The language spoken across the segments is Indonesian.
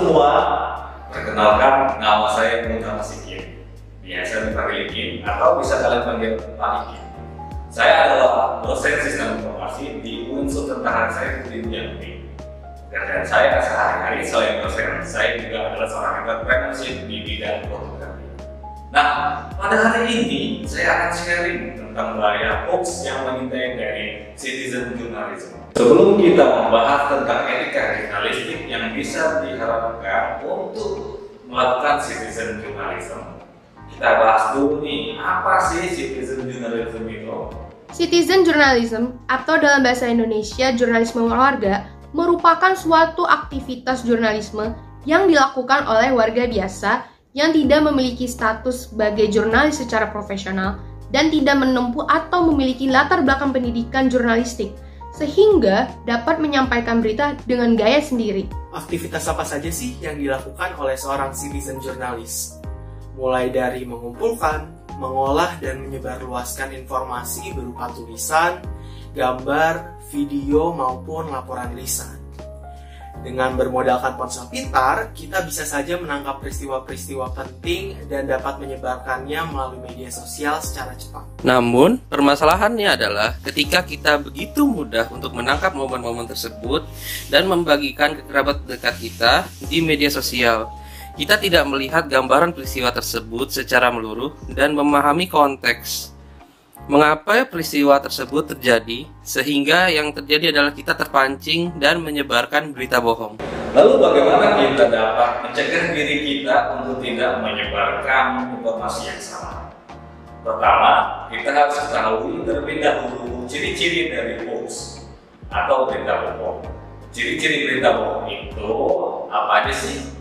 semua, perkenalkan nama saya Muhammad Sikin, biasa dipanggil Ikin atau bisa kalian panggil Pak Ikin. Saya adalah dosen sistem informasi di UIN Sultan Taharani di Jambi. Pekerjaan saya sehari-hari selain dosen, saya juga adalah seorang entrepreneurship di bidang fotografi. Nah, pada hari ini saya akan sharing tentang bahaya hoax yang mengintai dari citizen journalism. Sebelum kita membahas tentang etika jurnalistik yang bisa diharapkan untuk melakukan citizen journalism, kita bahas dulu nih, apa sih citizen journalism itu? Citizen journalism atau dalam bahasa Indonesia jurnalisme warga merupakan suatu aktivitas jurnalisme yang dilakukan oleh warga biasa yang tidak memiliki status sebagai jurnalis secara profesional dan tidak menempuh atau memiliki latar belakang pendidikan jurnalistik, sehingga dapat menyampaikan berita dengan gaya sendiri. Aktivitas apa saja sih yang dilakukan oleh seorang citizen jurnalis? Mulai dari mengumpulkan, mengolah dan menyebarluaskan informasi berupa tulisan, gambar, video maupun laporan lisan. Dengan bermodalkan ponsel pintar, kita bisa saja menangkap peristiwa-peristiwa penting dan dapat menyebarkannya melalui media sosial secara cepat. Namun, permasalahannya adalah ketika kita begitu mudah untuk menangkap momen-momen tersebut dan membagikan ke kerabat dekat kita di media sosial, kita tidak melihat gambaran peristiwa tersebut secara menyeluruh dan memahami konteks. Mengapa peristiwa tersebut terjadi, sehingga yang terjadi adalah kita terpancing dan menyebarkan berita bohong. Lalu bagaimana kita dapat mencegah diri kita untuk tidak menyebarkan informasi yang salah? Pertama, kita harus ketahui terlebih dahulu ciri-ciri dari hoax atau berita bohong. Ciri-ciri berita bohong itu apa aja sih?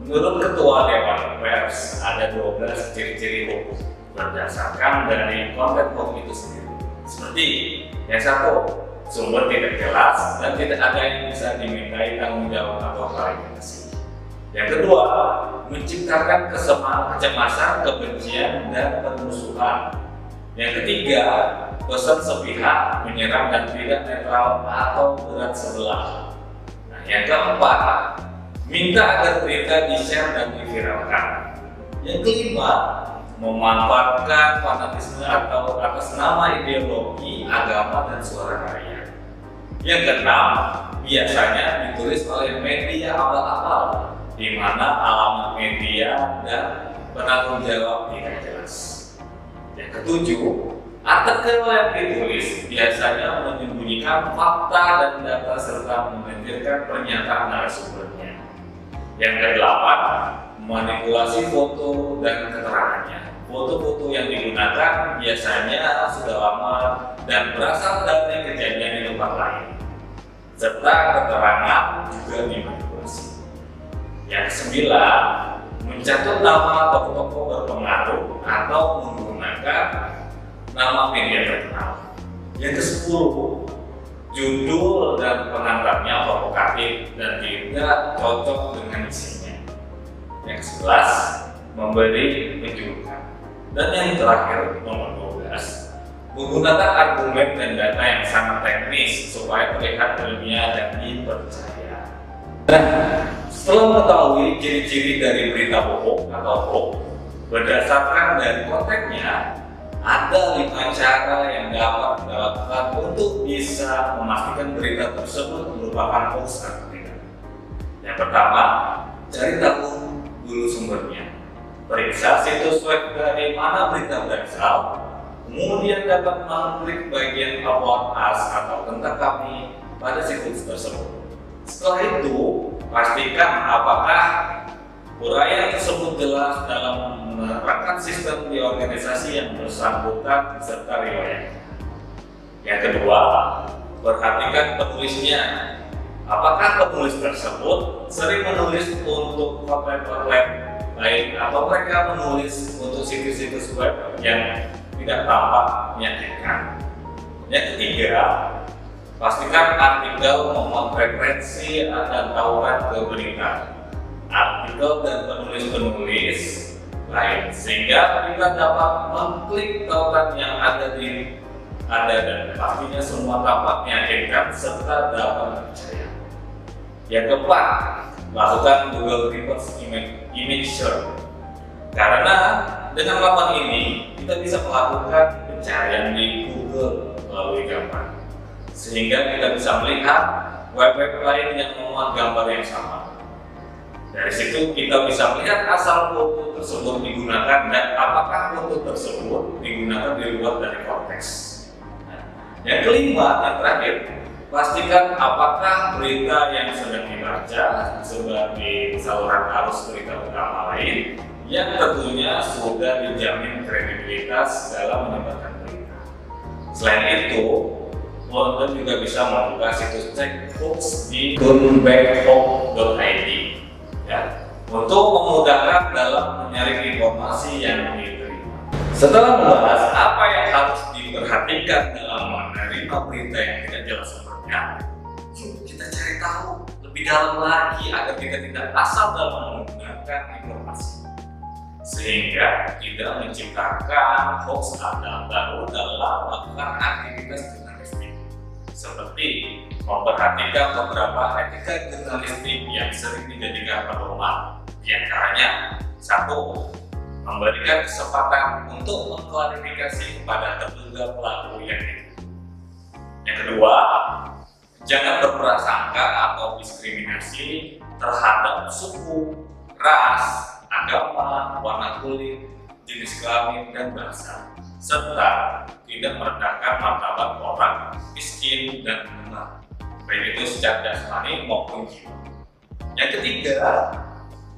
Menurut Ketua Dewan Pers, ada 12 ciri-ciri hoax berdasarkan dari konten hoax itu sendiri. Seperti yang satu, sumber tidak jelas dan tidak ada yang bisa dimintai tanggung jawab atau klarifikasi. Yang kedua, menciptakan kecemasan, kebencian, dan permusuhan. Yang ketiga, pesan sepihak, menyerang dan tidak netral atau berat sebelah. Nah, yang keempat, minta agar berita di-share dan diviralkan. Yang kelima, memanfaatkan fanatisme atau atas nama ideologi, agama, dan suara rakyat. Yang keenam, biasanya ditulis oleh media awal-awal, di mana alamat media dan penanggung jawab tidak jelas. Yang ketujuh, artikel yang ditulis biasanya menyembunyikan fakta dan data serta memenjirkan pernyataan narasumbernya. Yang kedelapan, manipulasi foto dan keterangannya. Foto-foto yang digunakan biasanya sudah lama dan berasal dari kejadian di tempat lain, serta keterangan juga dimanipulasi. Yang kesembilan, mencatut nama tokoh-tokoh berpengaruh atau menggunakan nama media terkenal. Yang kesepuluh, judul dan pengantarnya provokatif dan tidak cocok dengan isinya. Yang kesebelas, memberi penjulukan. Dan yang terakhir, nomor 12, menggunakan argumen dan data yang sangat teknis supaya terlihat ilmiah dan dipercaya. Nah, setelah mengetahui ciri-ciri dari berita bohong atau hoax, berdasarkan dari konteksnya, ada 5 cara yang dapat dilakukan untuk bisa memastikan berita tersebut merupakan hoax atau tidak. Yang pertama, cari tahu dulu sumbernya. Periksa situs web dari mana berita berasal, kemudian dapat mengklik bagian About Us atau tentang kami pada situs tersebut. Setelah itu, pastikan apakah uraian tersebut jelas dalam menerapkan sistem di organisasi yang bersangkutan serta riwayatnya. Yang kedua, perhatikan penulisnya. Apakah penulis tersebut sering menulis untuk web lain atau mereka menulis untuk situs-situs web yang tidak tampak meyakinkan. Yang ketiga, pastikan artikel memuat referensi dan tauran ke berita, artikel dan penulis-penulis lain, sehingga kita dapat mengklik tauran yang ada dan pastinya semua tampak meyakinkan serta dapat dipercaya. Yang keempat, lakukan Google Reverse Image Search. Karena dengan melakukan ini, kita bisa melakukan pencarian di Google melalui gambar, sehingga kita bisa melihat web-web lain yang memuat gambar yang sama. Dari situ kita bisa melihat asal foto tersebut digunakan dan apakah foto tersebut digunakan di luar dari konteks. Nah, yang kelima, yang terakhir, pastikan apakah berita yang sedang dibaca sebagai saluran arus berita utama lain yang tentunya sudah dijamin kredibilitas dalam menyebarkan berita. Selain itu, penonton juga bisa membuka situs cek hoax di gunbackhoax.id ya, untuk memudahkan dalam menyaring informasi yang diterima. Setelah membahas apa yang harus diperhatikan dalam menerima berita yang tidak jelas sumbernya, yuk kita cari tahu lebih dalam lagi agar kita tidak asal dalam menggunakan informasi, sehingga tidak menciptakan hoax baru dalam melakukan aktivitas jurnalistik, seperti memperhatikan beberapa etika jurnalistik yang sering dijadikan pedoman, di antaranya: 1. Memberikan kesempatan untuk mengklarifikasi kepada terduga pelaku yang dituduh. Yang kedua, jangan berprasangka atau diskriminasi terhadap suku, ras, agama, warna kulit, jenis kelamin, dan bahasa, serta tidak merendahkan martabat orang miskin dan lemah, baik itu secara jasmani maupun jiwa. Yang ketiga,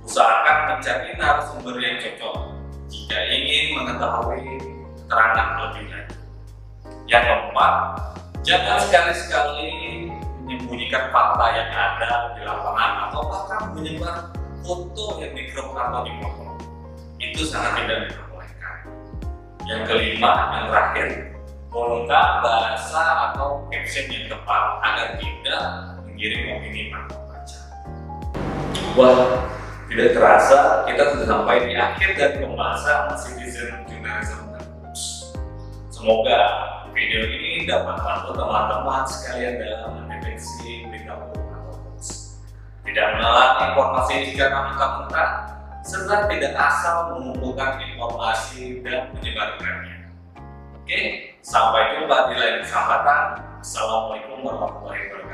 usahakan mencari narasumber yang cocok jika ingin mengetahui keterangan lebih lanjut. Yang keempat, jangan sekali-sekali menyembunyikan fakta yang ada di lapangan atau bahkan menyebar foto yang dikrop atau dipotong. Itu sangat tidak diperbolehkan. Yang kelima, yang terakhir, gunakan bahasa atau caption yang tepat agar tidak menggiring opini para pembaca. Wah, tidak terasa kita sudah sampai di akhir dari pembahasan Citizen Journalism dan Hoax. Semoga video ini dapat membantu teman-teman sekalian dalam mendeteksi berita bohong atau hoax, tidak menelan informasi secara mentah-mentah, serta tidak asal mengumpulkan informasi dan menyebarkannya. Oke, sampai jumpa di lain kesempatan. Assalamualaikum warahmatullahi wabarakatuh.